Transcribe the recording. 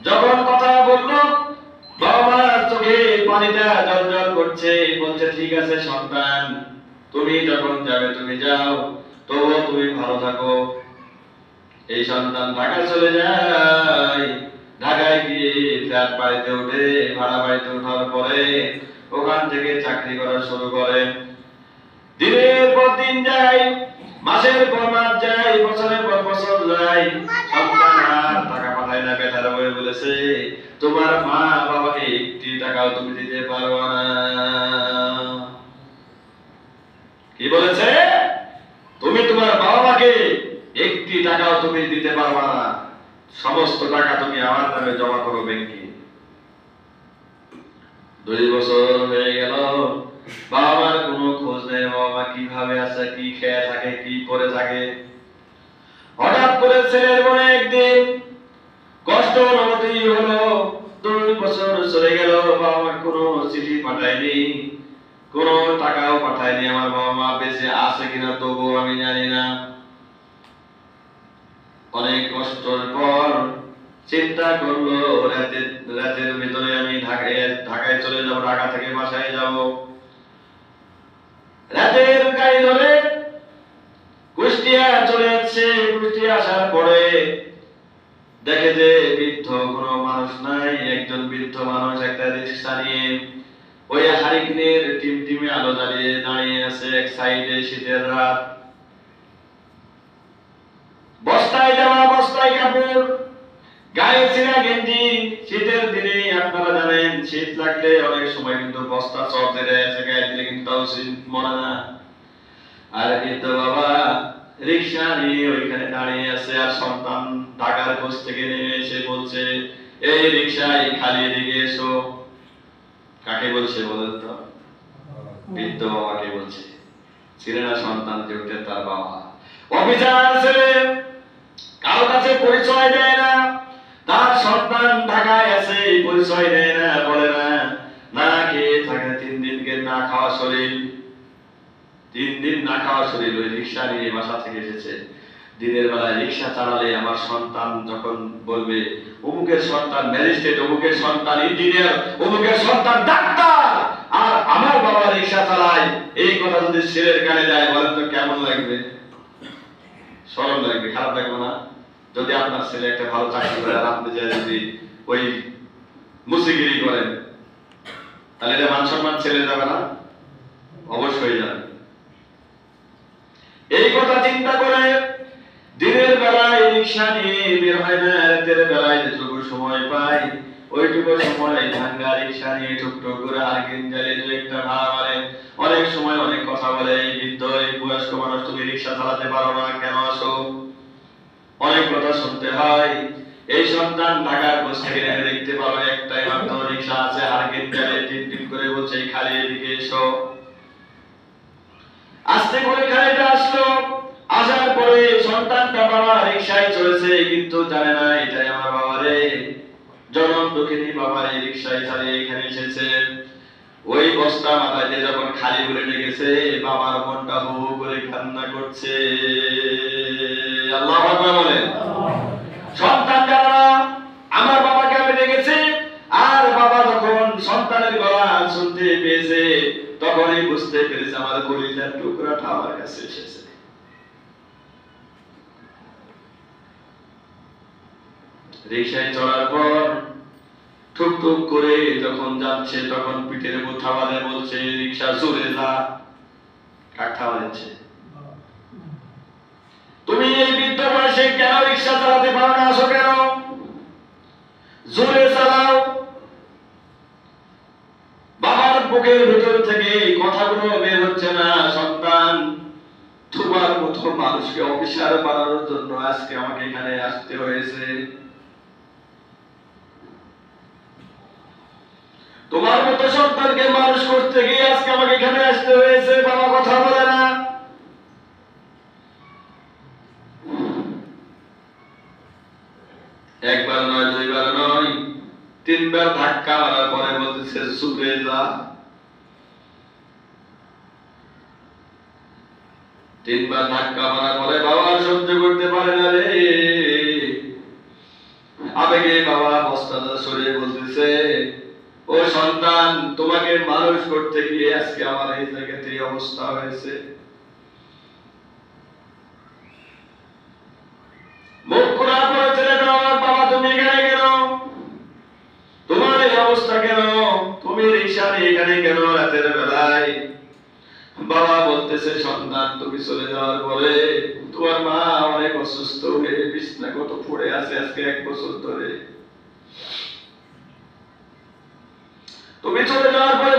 যখন কথা বলল, বাবা মার চোখে পানিটা ঝরঝর করছে, বলছে ঠিক আছে সন্তান, তুমি যখন যাবে তুমি যাও, তবুও তুমি ভালো থাকো। এই সন্তান ঢাকা চলে যায়। ঢাকায় গিয়ে ফ্ল্যাট বাড়িতে ওঠে, ভাড়া বাড়িতে ওঠার পরে ওখান থেকে চাকরি করা শুরু করে। দিনের পর দিন যায়, মাসের পর মাস যায়, বছরের পর বছর যায়, সন্তান আর টাকা পাঠায় না। বেটার বয়ে বলেছে, তোমার মা বাবাকে একটি টাকাও তুমি দিতে পারো না। কি বলেছে? তুমি তোমার বাবা মাকে একটি টাকাও তুমি দিতে পারবা না, সমস্ত টাকা তুমি আমার নামে জমা করো ব্যাংকে। 2 বছর হয়ে গেল, বাবা মার কোনো খোঁজ নেই। বাবা মা কিভাবে আছে, কি খেয়ে থাকে, কি করে থাকে। হঠাৎ করে ছেলের মনে একদিন কষ্ট অনুভূতি হলো। 2 বছর চলে গেল, বাবা মা কোনো চিঠি পাঠায়নি, কোনো টাকাও পাঠায়নি। আমার বাবা মা বেঁচে আছে কিনা তবুও আমি জানি না। অনেক কষ্টের পর চিন্তা করলো, রাতের ভিতরে আমি ঢাকায় চলে যাব, ঢাকা থেকে বাসায় যাব। রাতের গাড়ি ধরে কুষ্টিয়া চলে যাচ্ছে। কুষ্টিয়া আসার পরে দেখে যে বৃদ্ধ কোনো মানুষ নাই। একজন বৃদ্ধ মানুষ একটা রিক্সা নিয়ে ওই হারিকেনের টিমটিমে আলো জ্বালিয়ে দাঁড়িয়ে আছে এক সাইডে। শীতের রাত, বস্তায় জামা, বস্তায় কাপড়, গায়ে ছেঁড়া গেঞ্জি। শীতের দিনে আপনারা জানেন, শীত লাগলে অনেক সময় কিন্তু বস্তা চড়তে দেয়, গায়ে দিলে কিন্তু তাও শীত মরে না। আর কিন্তু বাবা রিক্সা নিয়ে ওইখানে দাঁড়িয়ে আছে, আর সন্তান ঢাকার কোচ থেকে নেমে এসে বলছে, এই রিক্সায় খালি এদিকে এসো। কাকে বলছে বলেন তো? বৃদ্ধ বাবাকে বলছে। ছিলেন না সন্তান যে উঠে তার বাবা। অফিসার ছেলে, কারো কাছে পরিচয় দেয় না, তার সন্তান ঢাকায় আছে পরিচয় দেয় না, বলে না। না খেয়ে থাকে 3 দিনকে না খাওয়া শরীর, 3 দিন না খাওয়া শরীর। ওই রিক্সা নিয়ে বাসা থেকে এসেছে। দিনের বেলায় রিক্সা চালালে আমার সন্তান যখন বলবে অমুকের সন্তান ম্যাজিস্ট্রেট, অমুকের সন্তান ইঞ্জিনিয়ার, অমুকের সন্তান ডাক্তার, আর আমার বাবা রিক্সা চালায়, এই কথা যদি ছেলের কানে যায়, বলেন তো কেমন লাগবে? শরম লাগবে, খারাপ লাগবে না? যদি আপনার ছেলে একটা ভালো চাকরি করে আর আপনি যে যদি ওই মুসিগিরি করেন, তাহলে এটা মান সম্মান ছেলে যাবে না? অবশ্যই যাবে। এই কথা চিন্তা করে দিনের বেলায় রিক্সা নিয়ে বের হয় না, রাতের বেলায় যেটুকু সময় পাই ওইটুকু সময় ভাঙ্গা রিক্সা নিয়ে টুকটুক করে হারকিন জ্বালিয়ে দু একটা ভাড়া মারে। অনেক সময় অনেক কথা বলে, এই বৃদ্ধ এই বয়স্ক মানুষ, তুমি রিক্সা চালাতে পারো না, কেন আসো? অনেক কথা শুনতে হয়। এই সন্তান ঢাকার কোচ থেকে নেমে দেখতে পাবে একটাই মাত্র রিক্সা আছে, হারকিন জ্বালিয়ে টিপ টিপ করে বলছে খালি এদিকে এসো। আস্তে করে গাড়িটা আসলো। আসার পরে সন্তানটা বাবা রিক্সায় চলেছে, কিন্তু জানে না এটাই আমার বাবা রে। জনম দুঃখিনী বাবা এই রিক্সায় চালিয়ে এখানে এসেছে। ওই বস্তা মাথায় দিয়ে যখন খালি বলে লেগেছে, বাবার মনটা হু হু করে কান্না করছে। আল্লাহু আকবার বলেন। সন্তান জানে না আমার বাবাকে আমি দেখেছি। আর বাবা যখন সন্তানের গলা শুনতে পেয়েছে, তখনই বুঝতে পেরেছে আমার কলিজার টুকরাটা আমার কাছে এসেছে। রিক্সায় চড়ার পর ঠুক ঠুক করে যখন যাচ্ছে, তখন পিঠের উপর থাবালে বলছে, রিক্সা জোরে যা। কাক থাবা দিচ্ছে? তুমি এই বৃদ্ধ বয়সে কেন রিক্সা চালাতে পারো না? আসো কেন? জোরে চালাও। বাবার বুকের ভিতর থেকে এই কথাগুলো বের হচ্ছে না। সন্তান, তোমার মতো মানুষকে অফিসার বানানোর জন্য আজকে আমাকে এখানে আসতে হয়েছে। তোমার মতো সন্তানকে মানুষ করতে গিয়ে আজকে আমাকে এখানে আসতে হয়েছে। বাবা কথা বলে না। একবার নয়, দুইবার নয়, 3বার ধাক্কা মারার পরে বলতেছে সুরে যা। 3বার ধাক্কা মারার পরে বাবা সহ্য করতে পারে না রে। আবেগে বাবা বস্তাটা সরিয়ে বলতেছে, ও সন্তান, তোমাকে মানুষ করতে গিয়ে আজকে আমার এই জায়গাতে এই অবস্থা হয়েছে। মুখ খোলা করে ছেলেটা, আমার বাবা তুমি এখানে কেন, তোমার এই অবস্থা কেন, তুমি রিক্সা নিয়ে এখানে কেন রাতের বেলায়? বাবা বলতেছে, সন্তান তুমি চলে যাওয়ার পরে তোমার মা অনেক অসুস্থ হয়ে বিছানাগত পড়ে আছে আজকে 1 বছর ধরে। তুমি চলে যাওয়ার পরে